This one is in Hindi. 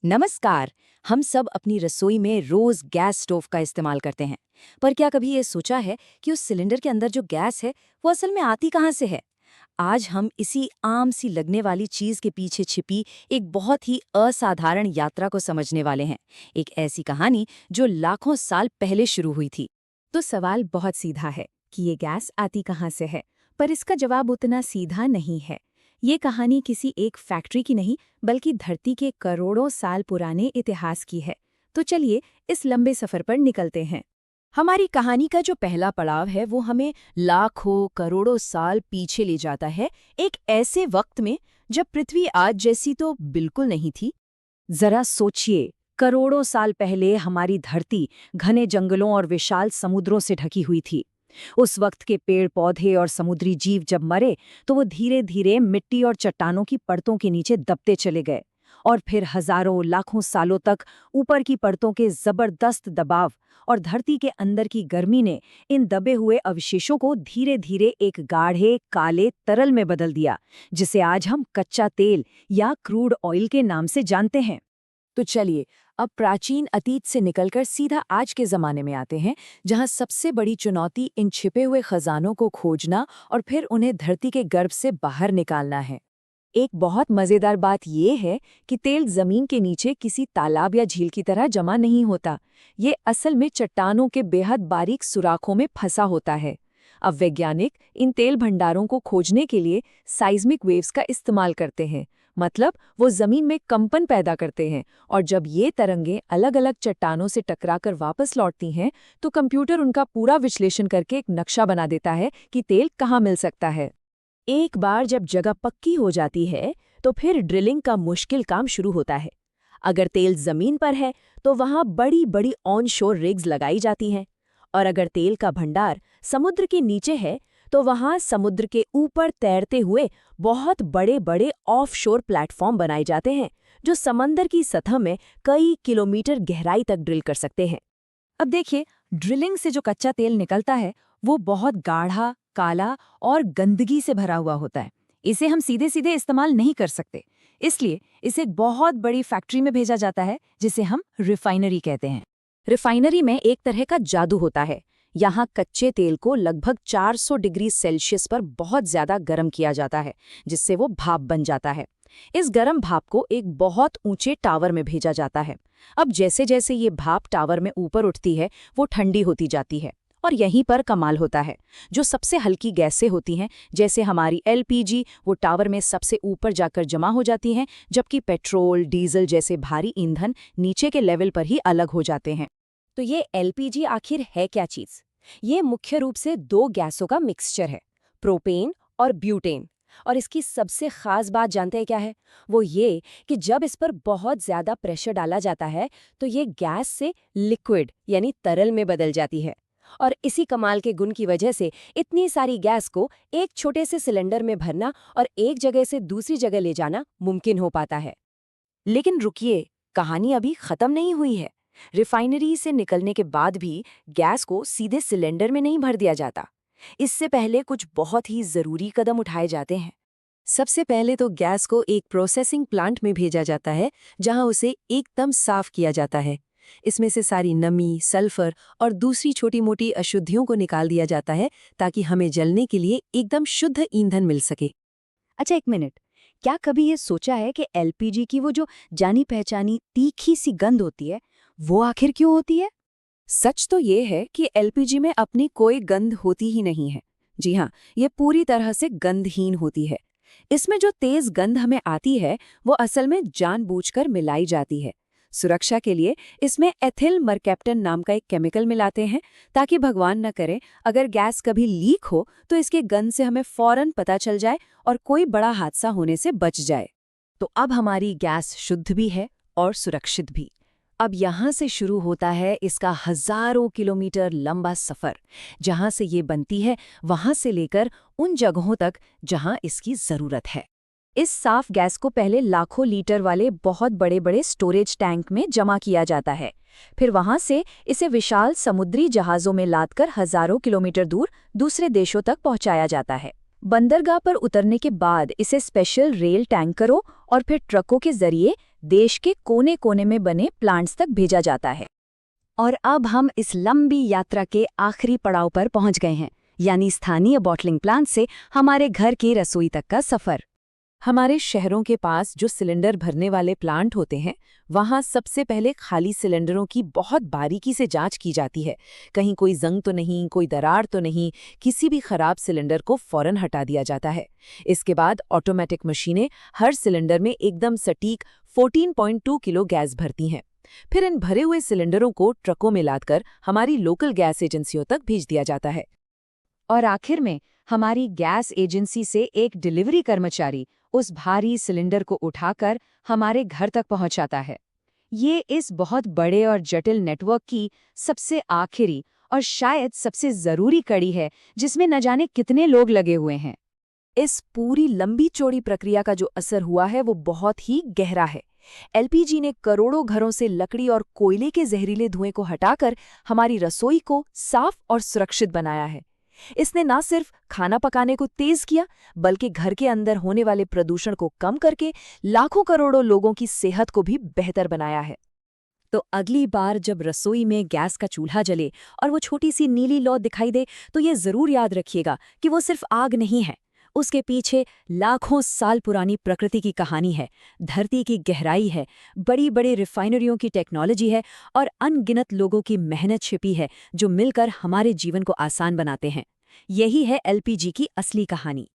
नमस्कार। हम सब अपनी रसोई में रोज गैस स्टोव का इस्तेमाल करते हैं। पर क्या कभी ये सोचा है कि उस सिलेंडर के अंदर जो गैस है वो असल में आती कहाँ से है? आज हम इसी आम सी लगने वाली चीज के पीछे छिपी एक बहुत ही असाधारण यात्रा को समझने वाले हैं। एक ऐसी कहानी जो लाखों साल पहले शुरू हुई थी। तो सवाल बहुत सीधा है कि ये गैस आती कहाँ से है, पर इसका जवाब उतना सीधा नहीं है। ये कहानी किसी एक फैक्ट्री की नहीं, बल्कि धरती के करोड़ों साल पुराने इतिहास की है। तो चलिए इस लंबे सफर पर निकलते हैं। हमारी कहानी का जो पहला पड़ाव है वो हमें लाखों करोड़ों साल पीछे ले जाता है, एक ऐसे वक्त में जब पृथ्वी आज जैसी तो बिल्कुल नहीं थी। जरा सोचिए, करोड़ों साल पहले हमारी धरती घने जंगलों और विशाल समुद्रों से ढकी हुई थी। उस वक्त के पेड़ पौधे और समुद्री जीव जब मरे तो वो धीरे धीरे मिट्टी और चट्टानों की परतों के नीचे दबते चले गए, और फिर हजारों लाखों सालों तक ऊपर की परतों के जबरदस्त दबाव और धरती के अंदर की गर्मी ने इन दबे हुए अवशेषों को धीरे धीरे एक गाढ़े काले तरल में बदल दिया, जिसे आज हम कच्चा तेल या क्रूड ऑयल के नाम से जानते हैं। तो चलिए अब प्राचीन अतीत से निकलकर सीधा आज के जमाने में आते हैं, जहां सबसे बड़ी चुनौती इन छिपे हुए खजानों को खोजना और फिर उन्हें धरती के गर्भ से बाहर निकालना है। एक बहुत मजेदार बात यह है कि तेल जमीन के नीचे किसी तालाब या झील की तरह जमा नहीं होता। ये असल में चट्टानों के बेहद बारीक सुराखों में फंसा होता है। अब वैज्ञानिक इन तेल भंडारों को खोजने के लिए साइज्मिक वेव्स का इस्तेमाल करते हैं। मतलब वो जमीन में कंपन पैदा करते हैं, और जब ये तरंगें अलग अलग चट्टानों से टकराकर वापस लौटती हैं तो कंप्यूटर उनका पूरा विश्लेषण करके एक नक्शा बना देता है कि तेल कहाँ मिल सकता है। एक बार जब जगह पक्की हो जाती है तो फिर ड्रिलिंग का मुश्किल काम शुरू होता है। अगर तेल जमीन पर है तो वहां बड़ी बड़ी ऑन शोर रिग्स लगाई जाती हैं, और अगर तेल का भंडार समुद्र के नीचे है तो वहां समुद्र के ऊपर तैरते हुए बहुत बड़े बड़े ऑफशोर प्लेटफॉर्म बनाए जाते हैं, जो समंदर की सतह में कई किलोमीटर गहराई तक ड्रिल कर सकते हैं। अब देखिए, ड्रिलिंग से जो कच्चा तेल निकलता है वो बहुत गाढ़ा, काला और गंदगी से भरा हुआ होता है। इसे हम सीधे सीधे इस्तेमाल नहीं कर सकते, इसलिए इसे एक बहुत बड़ी फैक्ट्री में भेजा जाता है, जिसे हम रिफाइनरी कहते हैं। रिफाइनरी में एक तरह का जादू होता है। यहाँ कच्चे तेल को लगभग 400 डिग्री सेल्सियस पर बहुत ज्यादा गर्म किया जाता है, जिससे वो भाप बन जाता है। इस गर्म भाप को एक बहुत ऊंचे टावर में भेजा जाता है। अब जैसे जैसे ये भाप टावर में ऊपर उठती है वो ठंडी होती जाती है, और यहीं पर कमाल होता है। जो सबसे हल्की गैसें होती हैं, जैसे हमारी एलपीजी, वो टावर में सबसे ऊपर जाकर जमा हो जाती हैं, जबकि पेट्रोल, डीजल जैसे भारी ईंधन नीचे के लेवल पर ही अलग हो जाते हैं। तो ये एलपीजी आखिर है क्या चीज़? ये मुख्य रूप से दो गैसों का मिक्सचर है, प्रोपेन और ब्यूटेन। और इसकी सबसे खास बात जानते हैं क्या है? वो ये कि जब इस पर बहुत ज्यादा प्रेशर डाला जाता है तो ये गैस से लिक्विड यानी तरल में बदल जाती है। और इसी कमाल के गुण की वजह से इतनी सारी गैस को एक छोटे से सिलेंडर में भरना और एक जगह से दूसरी जगह ले जाना मुमकिन हो पाता है। लेकिन रुकिए, कहानी अभी खत्म नहीं हुई है। रिफाइनरी से निकलने के बाद भी गैस को सीधे सिलेंडर में नहीं भर दिया जाता। इससे पहले कुछ बहुत ही जरूरी कदम उठाए जाते हैं। सबसे पहले तो गैस को एक प्रोसेसिंग प्लांट में भेजा जाता है, जहां उसे एकदम साफ किया जाता है। इसमें से सारी नमी, सल्फर और दूसरी छोटी मोटी अशुद्धियों को निकाल दिया जाता है, ताकि हमें जलने के लिए एकदम शुद्ध ईंधन मिल सके। अच्छा, एक मिनट, क्या कभी ये सोचा है कि एलपीजी की वो जो जानी पहचानी तीखी सी गंध होती है, वो आखिर क्यों होती है? सच तो ये है कि एलपीजी में अपनी कोई गंध होती ही नहीं है। जी हाँ, ये पूरी तरह से गंधहीन होती है। इसमें जो तेज गंध हमें आती है वो असल में जानबूझकर मिलाई जाती है। सुरक्षा के लिए इसमें एथिल मरकैप्टन नाम का एक केमिकल मिलाते हैं, ताकि भगवान न करे अगर गैस कभी लीक हो तो इसके गंध से हमें फौरन पता चल जाए और कोई बड़ा हादसा होने से बच जाए। तो अब हमारी गैस शुद्ध भी है और सुरक्षित भी। अब यहाँ से शुरू होता है इसका हजारों किलोमीटर लंबा सफर। जहाँ से ये बनती है वहाँ से लेकर उन जगहों तक जहाँ इसकी जरूरत है। इस साफ गैस को पहले लाखों लीटर वाले बहुत बड़े बड़े स्टोरेज टैंक में जमा किया जाता है। फिर वहां से इसे विशाल समुद्री जहाज़ों में लादकर हजारों किलोमीटर दूर दूसरे देशों तक पहुंचाया जाता है। बंदरगाह पर उतरने के बाद इसे स्पेशल रेल टैंकरों और फिर ट्रकों के जरिए देश के कोने-कोने में बने प्लांट्स तक भेजा जाता है। और अब हम इस लंबी यात्रा के आखिरी पड़ाव पर पहुंच गए हैं, यानी स्थानीय बॉटलिंग प्लांट से हमारे घर की रसोई तक का सफर। हमारे शहरों के पास जो सिलेंडर भरने वाले प्लांट होते हैं, वहां सबसे पहले खाली सिलेंडरों की बहुत बारीकी से जांच की जाती है। कहीं कोई जंग तो नहीं, कोई दरार तो नहीं, किसी भी खराब सिलेंडर को फौरन हटा दिया जाता है। इसके बाद ऑटोमेटिक मशीनें हर सिलेंडर में एकदम सटीक 14.2 किलो गैस भरती हैं। फिर इन भरे हुए सिलेंडरों को ट्रकों में लादकर हमारी लोकल गैस एजेंसियों तक भेज दिया जाता है। और आखिर में हमारी गैस एजेंसी से एक डिलीवरी कर्मचारी उस भारी सिलेंडर को उठाकर हमारे घर तक पहुंचाता है। ये इस बहुत बड़े और जटिल नेटवर्क की सबसे आखिरी और शायद सबसे जरूरी कड़ी है, जिसमें न जाने कितने लोग लगे हुए हैं। इस पूरी लंबी चौड़ी प्रक्रिया का जो असर हुआ है वो बहुत ही गहरा है। एलपीजी ने करोड़ों घरों से लकड़ी और कोयले के जहरीले धुएं को हटाकर हमारी रसोई को साफ और सुरक्षित बनाया है। इसने न सिर्फ खाना पकाने को तेज किया, बल्कि घर के अंदर होने वाले प्रदूषण को कम करके लाखों करोड़ों लोगों की सेहत को भी बेहतर बनाया है। तो अगली बार जब रसोई में गैस का चूल्हा जले और वो छोटी सी नीली लौ दिखाई दे, तो ये जरूर याद रखिएगा कि वो सिर्फ आग नहीं है, उसके पीछे लाखों साल पुरानी प्रकृति की कहानी है, धरती की गहराई है, बड़ी बड़ी रिफाइनरियों की टेक्नोलॉजी है और अनगिनत लोगों की मेहनत छिपी है, जो मिलकर हमारे जीवन को आसान बनाते हैं। यही है एलपीजी की असली कहानी।